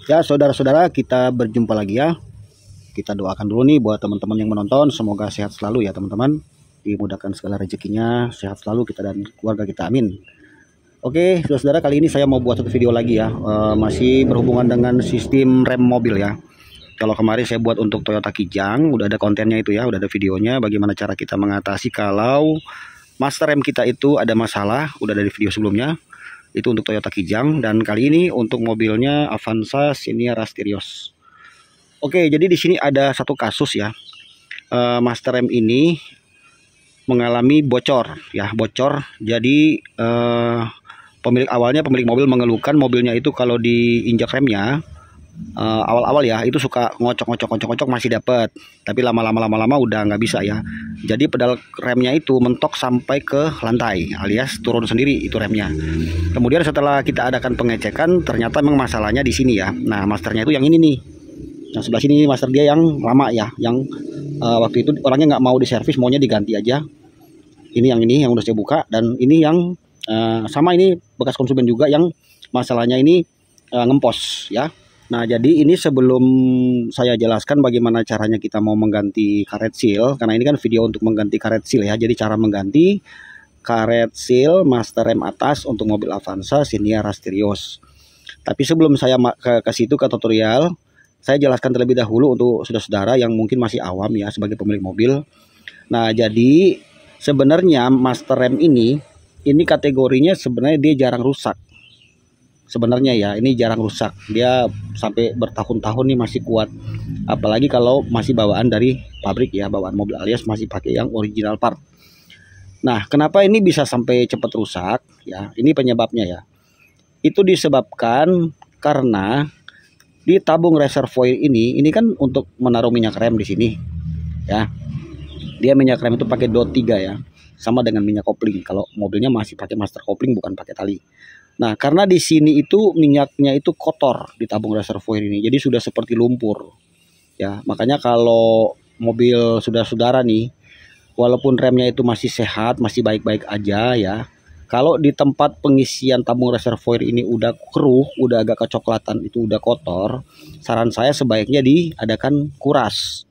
Ya, saudara-saudara, kita berjumpa lagi ya. Kita doakan dulu nih buat teman-teman yang menonton, semoga sehat selalu ya teman-teman. Dimudahkan segala rezekinya, sehat selalu kita dan keluarga kita, amin. Oke, saudara-saudara, kali ini saya mau buat satu video lagi ya. Masih berhubungan dengan sistem rem mobil ya. Kalau kemarin saya buat untuk Toyota Kijang, udah ada kontennya itu ya, udah ada videonya bagaimana cara kita mengatasi kalau master rem kita itu ada masalah, udah ada di video sebelumnya. Itu untuk Toyota Kijang, dan kali ini untuk mobilnya Avanza Seniera Styrios. Oke, jadi di sini ada satu kasus ya. Master rem ini mengalami bocor ya, bocor. Jadi pemilik mobil mengeluhkan mobilnya itu kalau diinjak remnya awal-awal ya itu suka ngocok masih dapat, tapi lama-lama udah nggak bisa ya. Jadi pedal remnya itu mentok sampai ke lantai alias turun sendiri itu remnya. Kemudian setelah kita adakan pengecekan ternyata memang masalahnya di sini ya. Nah, masternya itu yang ini nih, yang sebelah sini master dia yang lama ya, yang waktu itu orangnya nggak mau diservis, maunya diganti aja. Ini yang udah saya buka, dan ini yang sama, ini bekas konsumen juga yang masalahnya ini ngempos ya. Nah, jadi ini sebelum saya jelaskan bagaimana caranya kita mau mengganti karet seal, karena ini kan video untuk mengganti karet seal ya. Jadi cara mengganti karet seal master rem atas untuk mobil Avanza Seniera Styrios. Tapi sebelum saya ke situ ke tutorial, saya jelaskan terlebih dahulu untuk saudara-saudara yang mungkin masih awam ya sebagai pemilik mobil. Nah, jadi sebenarnya master rem ini kategorinya sebenarnya dia jarang rusak. Sebenarnya ya, ini jarang rusak. Dia sampai bertahun-tahun nih masih kuat. Apalagi kalau masih bawaan dari pabrik ya, bawaan mobil alias masih pakai yang original part. Nah, kenapa ini bisa sampai cepat rusak ya? Ini penyebabnya ya. Itu disebabkan karena di tabung reservoir ini kan untuk menaruh minyak rem di sini ya. Dia minyak rem itu pakai dot 3 ya. Sama dengan minyak kopling. Kalau mobilnya masih pakai master kopling, bukan pakai tali. Nah, karena di sini itu minyaknya itu kotor di tabung reservoir ini, jadi sudah seperti lumpur. Ya, makanya kalau mobil saudara nih, walaupun remnya itu masih sehat, masih baik-baik aja ya. Kalau di tempat pengisian tabung reservoir ini udah keruh, udah agak kecoklatan, itu udah kotor, saran saya sebaiknya diadakan kuras.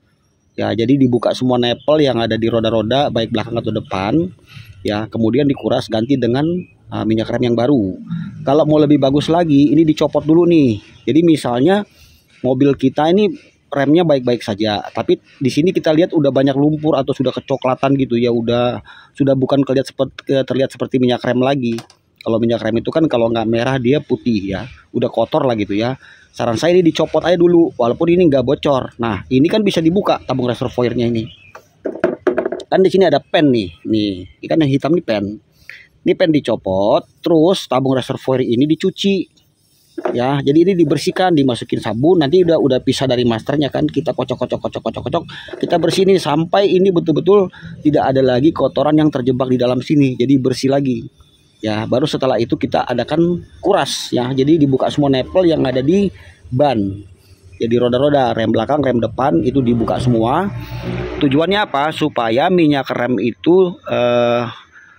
Ya, jadi dibuka semua nepel yang ada di roda-roda, baik belakang atau depan. Ya, kemudian dikuras, ganti dengan minyak rem yang baru. Kalau mau lebih bagus lagi, ini dicopot dulu nih. Jadi misalnya mobil kita ini remnya baik-baik saja, tapi di sini kita lihat udah banyak lumpur atau sudah kecoklatan gitu ya, sudah bukan terlihat seperti minyak rem lagi. Kalau minyak rem itu kan kalau nggak merah dia putih ya, udah kotor lah gitu ya. Saran saya ini dicopot aja dulu, walaupun ini nggak bocor. Nah, ini kan bisa dibuka tabung reservoirnya ini. Kan di sini ada pen nih, ini kan yang hitam nih pen. Ini pen dicopot, terus tabung reservoir ini dicuci. Ya, jadi ini dibersihkan, dimasukin sabun, nanti udah pisah dari masternya kan, kita kocok, kita bersihin sampai ini betul-betul tidak ada lagi kotoran yang terjebak di dalam sini. Jadi bersih lagi. Ya, baru setelah itu kita adakan kuras ya. Jadi dibuka semua nepel yang ada di ban. Jadi roda-roda, rem belakang, rem depan itu dibuka semua. Tujuannya apa? Supaya minyak rem itu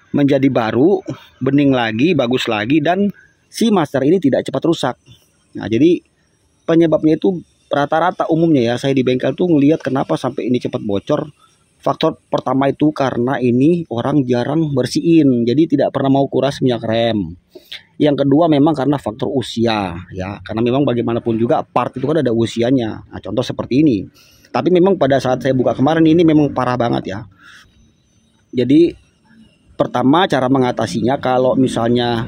menjadi baru, bening lagi, bagus lagi, dan si master ini tidak cepat rusak. Nah, jadi penyebabnya itu rata-rata umumnya ya, saya di bengkel tuh ngelihat kenapa sampai ini cepat bocor. Faktor pertama itu karena ini orang jarang bersihin, jadi tidak pernah mau kuras minyak rem. Yang kedua memang karena faktor usia ya, karena memang bagaimanapun juga part itu kan ada usianya. Nah, contoh seperti ini. Tapi memang pada saat saya buka kemarin ini memang parah banget ya. Jadi pertama cara mengatasinya, kalau misalnya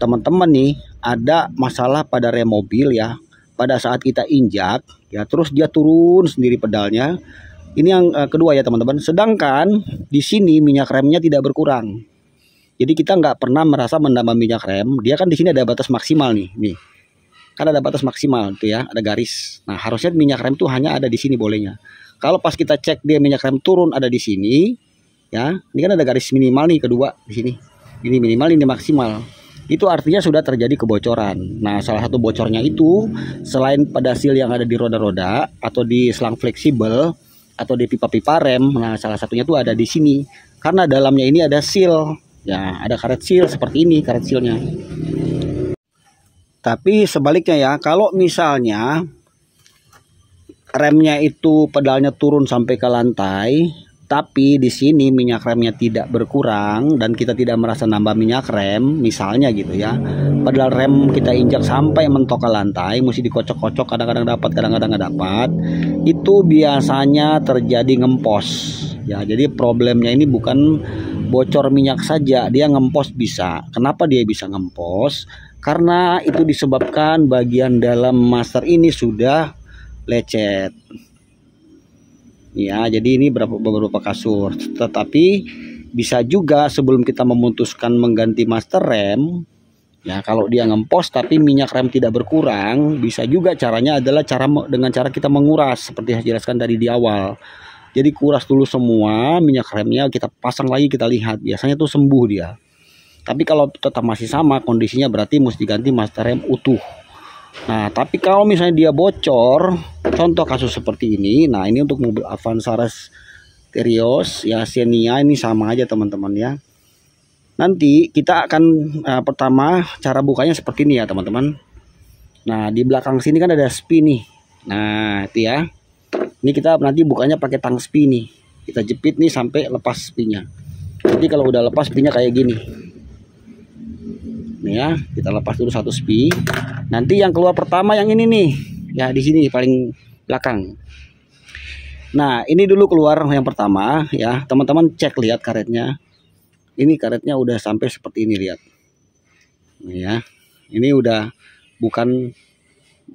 teman-teman nih ada masalah pada rem mobil ya, pada saat kita injak ya, terus dia turun sendiri pedalnya. Ini yang kedua ya teman-teman. Sedangkan di sini minyak remnya tidak berkurang. Jadi kita nggak pernah merasa menambah minyak rem. Dia kan di sini ada batas maksimal nih. Kan ada batas maksimal itu ya, ada garis. Nah, harusnya minyak rem tuh hanya ada di sini bolehnya. Kalau pas kita cek dia minyak rem turun ada di sini. Ya, ini kan ada garis minimal nih kedua di sini. Ini minimal, ini maksimal. Itu artinya sudah terjadi kebocoran. Nah, salah satu bocornya itu selain pada seal yang ada di roda-roda atau di selang fleksibel atau di pipa-pipa rem. Nah, salah satunya tuh ada di sini. Karena dalamnya ini ada seal. Ya, ada karet seal seperti ini karet sealnya. Tapi sebaliknya ya, kalau misalnya remnya itu pedalnya turun sampai ke lantai, tapi di sini minyak remnya tidak berkurang dan kita tidak merasa nambah minyak rem, misalnya gitu ya. Pedal rem kita injak sampai mentok ke lantai, mesti dikocok-kocok, kadang-kadang dapat, kadang-kadang nggak dapat. Itu biasanya terjadi ngempos. Ya, jadi problemnya ini bukan bocor minyak saja, dia ngempos bisa. Kenapa dia bisa ngempos? Karena itu disebabkan bagian dalam master ini sudah lecet. Ya, jadi ini beberapa kasur. Tetapi bisa juga sebelum kita memutuskan mengganti master rem, ya kalau dia ngempos tapi minyak rem tidak berkurang, bisa juga caranya adalah dengan cara kita menguras seperti yang saya jelaskan tadi di awal. Jadi kuras dulu semua minyak remnya, kita pasang lagi, kita lihat, biasanya tuh sembuh dia. Tapi kalau tetap masih sama kondisinya, berarti mesti ganti master rem utuh. Nah, tapi kalau misalnya dia bocor, contoh kasus seperti ini. Nah, ini untuk mobil Avanza Terios ya, Xenia, ini sama aja teman-teman ya. Nanti kita akan pertama cara bukanya seperti ini ya teman-teman. Nah, di belakang sini kan ada spi nih. Nah, itu ya. Ini kita nanti bukanya pakai tang spi nih. Kita jepit nih sampai lepas spinya. Jadi kalau udah lepas spinya kayak gini. Nih ya, kita lepas dulu satu spi. Nanti yang keluar pertama yang ini nih. Ya, di sini paling belakang. Nah, ini dulu keluar yang pertama ya. Teman-teman cek, lihat karetnya. Ini karetnya udah sampai seperti ini, lihat. Nih ya. Ini udah bukan,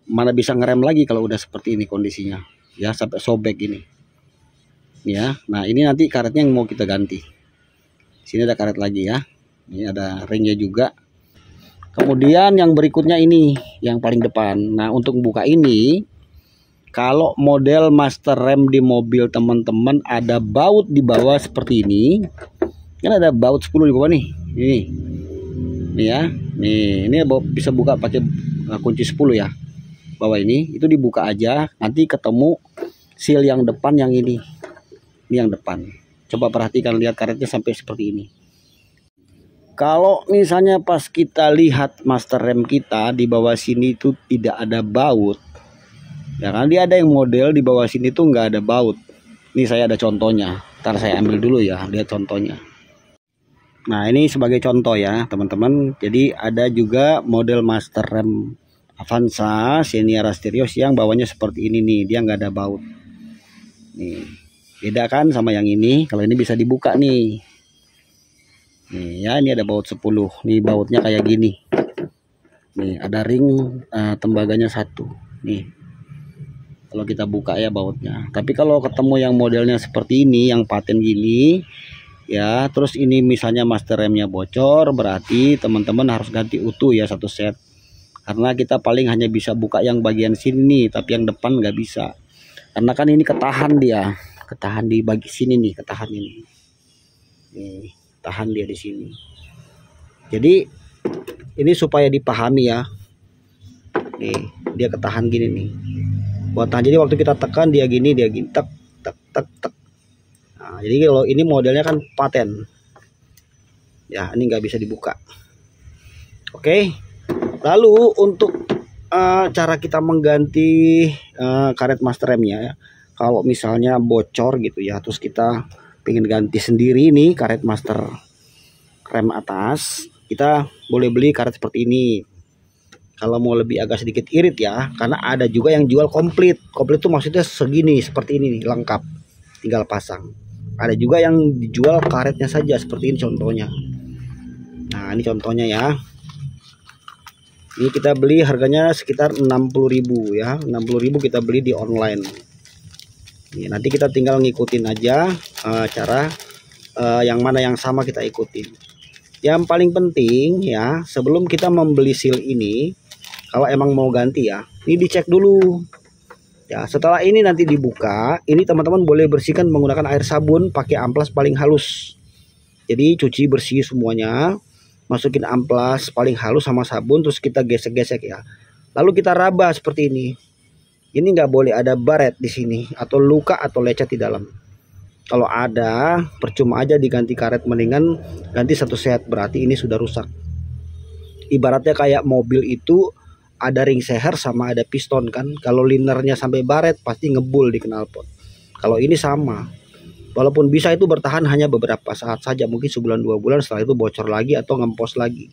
mana bisa ngerem lagi kalau udah seperti ini kondisinya. Ya, sampai sobek ini. Ya. Nah, ini nanti karetnya yang mau kita ganti. Sini ada karet lagi ya. Ini ada ringnya juga. Kemudian yang berikutnya ini yang paling depan. Nah, untuk buka ini, kalau model master rem di mobil teman-teman ada baut di bawah seperti ini. Kan ada baut 10 di bawah nih. Ini ya. Ini bisa buka pakai kunci 10 ya. Bawah ini itu dibuka aja, nanti ketemu seal yang depan yang ini. Ini yang depan. Coba perhatikan, lihat karetnya sampai seperti ini. Kalau misalnya pas kita lihat master rem kita di bawah sini itu tidak ada baut, ya kan, dia ada yang model di bawah sini tuh nggak ada baut. Ini saya ada contohnya, ntar saya ambil dulu ya, lihat contohnya. Nah, ini sebagai contoh ya teman-teman. Jadi ada juga model master rem Avanza Xenia Terios yang bawahnya seperti ini nih, dia nggak ada baut. Nih, beda kan sama yang ini. Kalau ini bisa dibuka nih. Nih ya, ini ada baut 10. Nih bautnya kayak gini. Nih ada ring tembaganya 1. Nih. Kalau kita buka ya bautnya. Tapi kalau ketemu yang modelnya seperti ini, yang paten gini, ya, terus ini misalnya master remnya bocor, berarti teman-teman harus ganti utuh ya satu set. Karena kita paling hanya bisa buka yang bagian sini, tapi yang depan nggak bisa. Karena kan ini ketahan dia, ketahan di bagian sini nih, ketahan ini. Nih. Tahan dia di sini. Jadi ini supaya dipahami ya. Nih, dia ketahan gini nih. Buat tahan. Jadi waktu kita tekan dia gini, tek tek tek tek. Nah, jadi kalau ini modelnya kan paten. Ya, ini nggak bisa dibuka. Oke. Lalu untuk cara kita mengganti karet master remnya ya. Kalau misalnya bocor gitu ya, terus kita pengen ganti sendiri nih karet master rem atas, kita boleh beli karet seperti ini. Kalau mau lebih agak sedikit irit ya, karena ada juga yang jual komplit. Komplit itu maksudnya segini, seperti ini nih, lengkap, tinggal pasang. Ada juga yang dijual karetnya saja, seperti ini contohnya. Nah, ini contohnya ya. Ini kita beli harganya sekitar 60.000 ya. 60.000 kita beli di online. Nih, nanti kita tinggal ngikutin aja cara yang mana yang sama kita ikutin. Yang paling penting ya, sebelum kita membeli seal ini, kalau emang mau ganti ya, ini dicek dulu. Ya, setelah ini nanti dibuka, ini teman-teman boleh bersihkan menggunakan air sabun, pakai amplas paling halus. Jadi cuci bersih semuanya, masukin amplas paling halus sama sabun, terus kita gesek-gesek ya. Lalu kita raba seperti ini. Ini nggak boleh ada baret di sini atau luka atau lecet di dalam. Kalau ada, percuma aja diganti karet, mendingan ganti satu set, berarti ini sudah rusak. Ibaratnya kayak mobil itu ada ring seher sama ada piston kan. Kalau linernya sampai baret pasti ngebul di knalpot. Kalau ini sama, walaupun bisa itu bertahan hanya beberapa saat saja, mungkin sebulan 2 bulan, setelah itu bocor lagi atau ngempos lagi.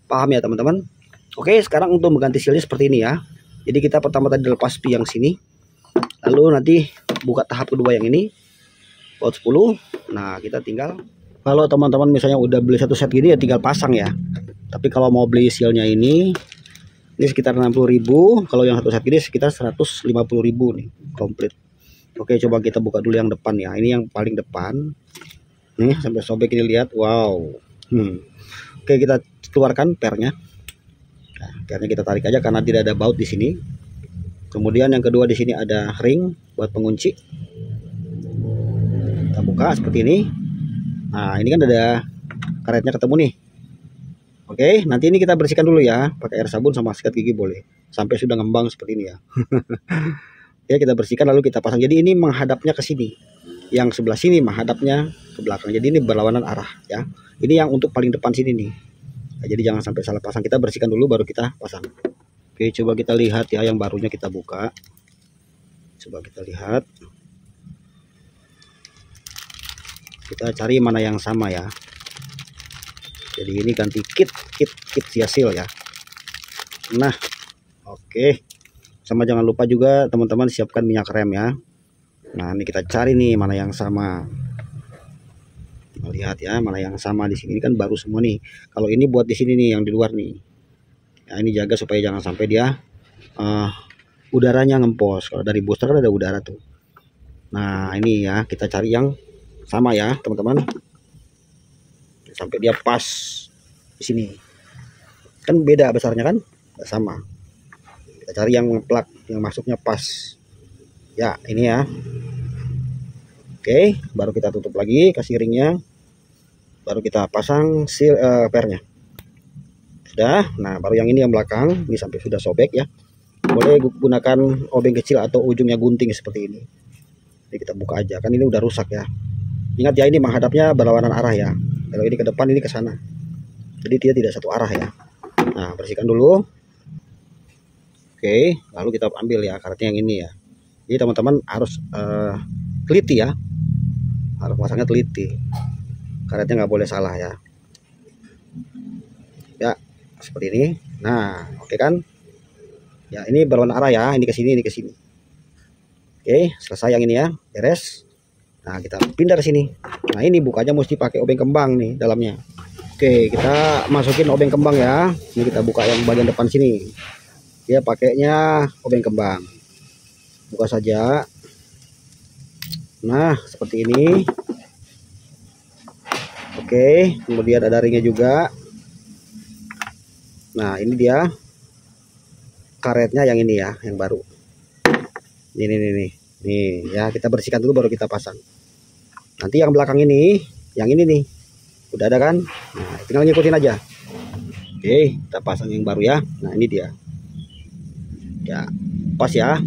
Paham ya teman-teman? Oke, sekarang untuk mengganti sealnya seperti ini ya. Jadi kita pertama tadi lepas pi yang sini, lalu nanti buka tahap kedua yang ini, baut 10. Nah kita tinggal, kalau teman-teman misalnya udah beli satu set gini ya tinggal pasang ya. Tapi kalau mau beli sealnya ini sekitar 60.000. Kalau yang satu set gini sekitar 150.000 nih komplit. Oke, coba kita buka dulu yang depan ya. Ini yang paling depan nih, sampai sobek ini, lihat. Wow. Oke, kita keluarkan pernya. Nah, pernya kita tarik aja karena tidak ada baut di sini. Kemudian yang kedua di sini ada ring buat pengunci. Kita buka seperti ini. Nah, ini kan ada karetnya ketemu nih. Oke, nanti ini kita bersihkan dulu ya, pakai air sabun sama sikat gigi boleh, sampai sudah ngembang seperti ini ya. Ya, kita bersihkan lalu kita pasang. Jadi ini menghadapnya ke sini, yang sebelah sini menghadapnya ke belakang. Jadi ini berlawanan arah ya. Ini yang untuk paling depan sini nih. Nah, jadi jangan sampai salah pasang. Kita bersihkan dulu baru kita pasang. Oke, coba kita lihat ya, yang barunya kita buka. Coba kita lihat. Kita cari mana yang sama ya. Jadi ini ganti kit Siasil ya. Nah, oke. Sama jangan lupa juga teman-teman siapkan minyak rem ya. Nah, ini kita cari nih mana yang sama. Lihat ya, mana yang sama di sini. Ini kan baru semua nih. Kalau ini buat di sini nih, yang di luar nih. Ya, ini jaga supaya jangan sampai dia udaranya ngempos. Kalau dari booster kan ada udara tuh. Nah, ini ya, kita cari yang sama ya, teman-teman. Sampai dia pas di sini. Kan beda besarnya kan? Nggak sama. Kita cari yang plug yang masuknya pas. Ya, ini ya. Oke, baru kita tutup lagi, kasih ringnya. Baru kita pasang pernya. Sudah. Nah, baru yang ini yang belakang, ini sampai sudah sobek ya. Boleh gunakan obeng kecil atau ujungnya gunting seperti ini. Jadi kita buka aja, kan ini udah rusak ya. Ingat ya, ini menghadapnya berlawanan arah ya. Kalau ini ke depan, ini ke sana. Jadi dia tidak satu arah ya. Nah, bersihkan dulu. Oke, lalu kita ambil ya karetnya yang ini ya. Jadi teman-teman harus teliti ya. Harus pasangnya teliti. Karetnya nggak boleh salah ya. Ya, seperti ini. Nah, oke kan? Ya, ini berlawanan arah ya. Ini ke sini, ini ke sini. Oke, selesai yang ini ya. Beres. Nah, kita pindah ke sini. Nah, ini bukanya mesti pakai obeng kembang nih dalamnya. Oke, kita masukin obeng kembang ya. Ini kita buka yang bagian depan sini. Dia pakainya obeng kembang. Buka saja. Nah, seperti ini. Oke, kemudian ada ringnya juga. Nah, ini dia karetnya yang ini ya, yang baru. Nih. Nih, ya kita bersihkan dulu baru kita pasang. Nanti yang belakang ini, yang ini nih. Udah ada kan? Nah, tinggal ngikutin aja. Oke, kita pasang yang baru ya. Nah, ini dia. Ya, pas ya.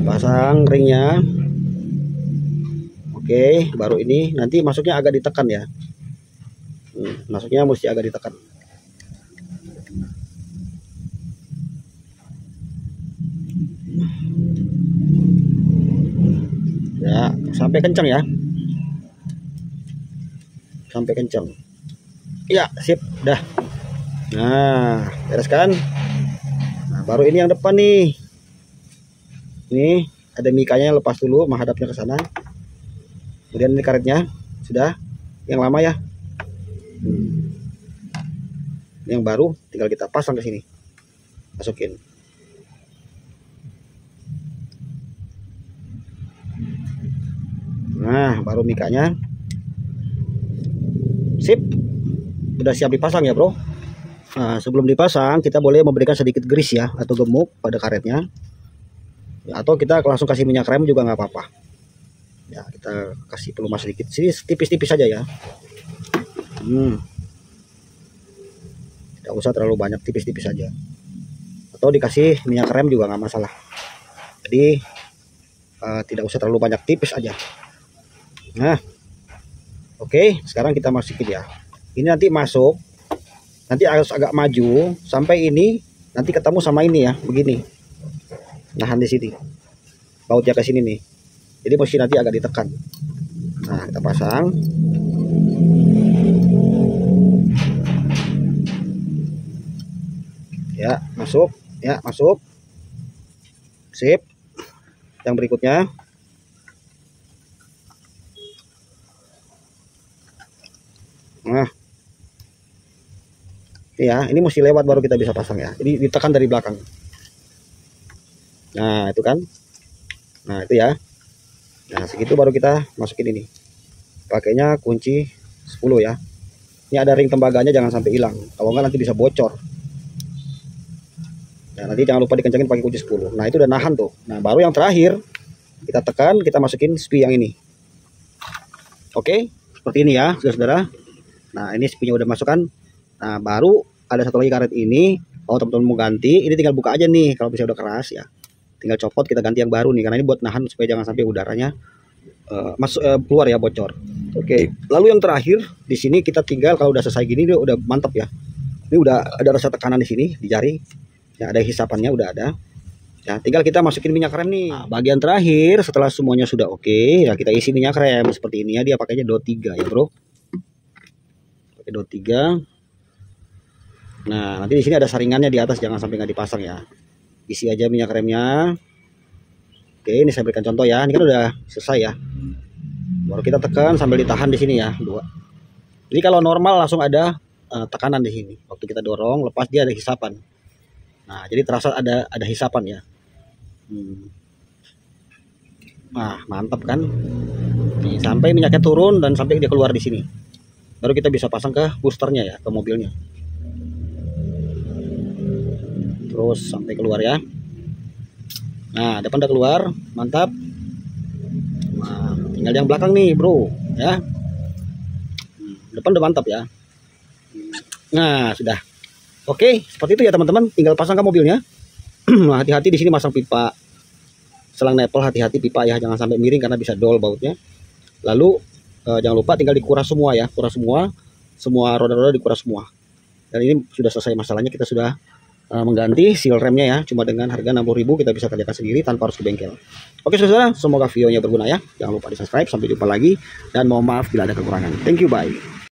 Pasang ringnya. Oke, baru ini nanti masuknya agak ditekan ya. Masuknya mesti agak ditekan. Ya, sampai kencang ya. Sampai kencang. Ya, sip, dah. Nah, beres kan? Nah, baru ini yang depan nih. Ini ada mikanya, lepas dulu, menghadapnya ke sana. Kemudian ini karetnya, sudah. Yang lama ya. Yang baru tinggal kita pasang ke sini. Masukin. Nah, baru mikanya. Sip. Udah siap dipasang ya, bro. Nah, sebelum dipasang kita boleh memberikan sedikit grease ya, atau gemuk pada karetnya ya, atau kita langsung kasih minyak rem juga nggak apa-apa ya. Kita kasih pelumas sedikit sini, tipis-tipis saja ya. Tidak usah terlalu banyak, tipis-tipis saja, atau dikasih minyak rem juga nggak masalah. Jadi tidak usah terlalu banyak, tipis aja. Nah, oke, sekarang kita masukin ya. Ini nanti masuk, nanti harus agak maju sampai ini nanti ketemu sama ini ya, begini. Nahan di sini. Bautnya ke sini nih. Jadi mesin nanti agak ditekan. Nah, kita pasang. Ya, masuk. Ya, masuk. Sip. Yang berikutnya. Nah. Ya, ini mesti lewat baru kita bisa pasang ya. Jadi ditekan dari belakang. Nah, itu kan. Nah, itu ya. Nah, segitu baru kita masukin ini. Pakainya kunci 10 ya. Ini ada ring tembaganya, jangan sampai hilang. Kalau enggak nanti bisa bocor. Nah, nanti jangan lupa dikencangin pakai kunci 10. Nah, itu udah nahan tuh. Nah, baru yang terakhir kita tekan, kita masukin spi yang ini. Oke, seperti ini ya, saudara-saudara. Nah, ini spinya udah masukkan. Nah, baru ada satu lagi karet ini. Kalau teman-teman mau ganti, ini tinggal buka aja nih. Kalau bisa udah keras ya, tinggal copot, kita ganti yang baru nih. Karena ini buat nahan supaya jangan sampai udaranya keluar ya, bocor. Oke, lalu yang terakhir di sini kita tinggal, kalau udah selesai gini dia udah mantap ya. Ini udah ada rasa tekanan di sini di jari. Ya, ada hisapannya udah ada. Ya, tinggal kita masukin minyak rem nih. Nah, bagian terakhir setelah semuanya sudah oke, ya kita isi minyak rem seperti ini ya. Dia pakainya DO 3 ya, Bro. Pakai DO 3. Nah, nanti di sini ada saringannya di atas, jangan sampai nggak dipasang ya. Isi aja minyak remnya. Oke, ini saya berikan contoh ya. Ini kan udah selesai ya. Baru kita tekan sambil ditahan di sini ya, 2. Jadi kalau normal langsung ada tekanan di sini. Waktu kita dorong, lepas dia ada hisapan. Nah, jadi terasa ada hisapan ya. Nah, mantap kan? Nih, sampai minyaknya turun dan sampai dia keluar di sini. Baru kita bisa pasang ke boosternya ya, ke mobilnya. Terus sampai keluar ya. Nah, depan udah keluar, mantap. Nah, tinggal yang belakang nih, Bro, ya. Depan udah mantap ya. Nah, sudah. Oke, seperti itu ya teman-teman. Tinggal pasang ke mobilnya. Nah, hati-hati di sini masang pipa selang nepel, hati-hati pipa ya, jangan sampai miring karena bisa dol bautnya. Lalu jangan lupa tinggal dikuras semua ya, kuras semua roda-roda dikuras semua. Dan ini sudah selesai masalahnya, kita sudah mengganti seal remnya ya, cuma dengan harga 60.000 kita bisa kerjakan sendiri tanpa harus ke bengkel. Oke saudara, semoga videonya berguna ya. Jangan lupa di subscribe, sampai jumpa lagi dan mohon maaf bila ada kekurangan. Thank you, bye.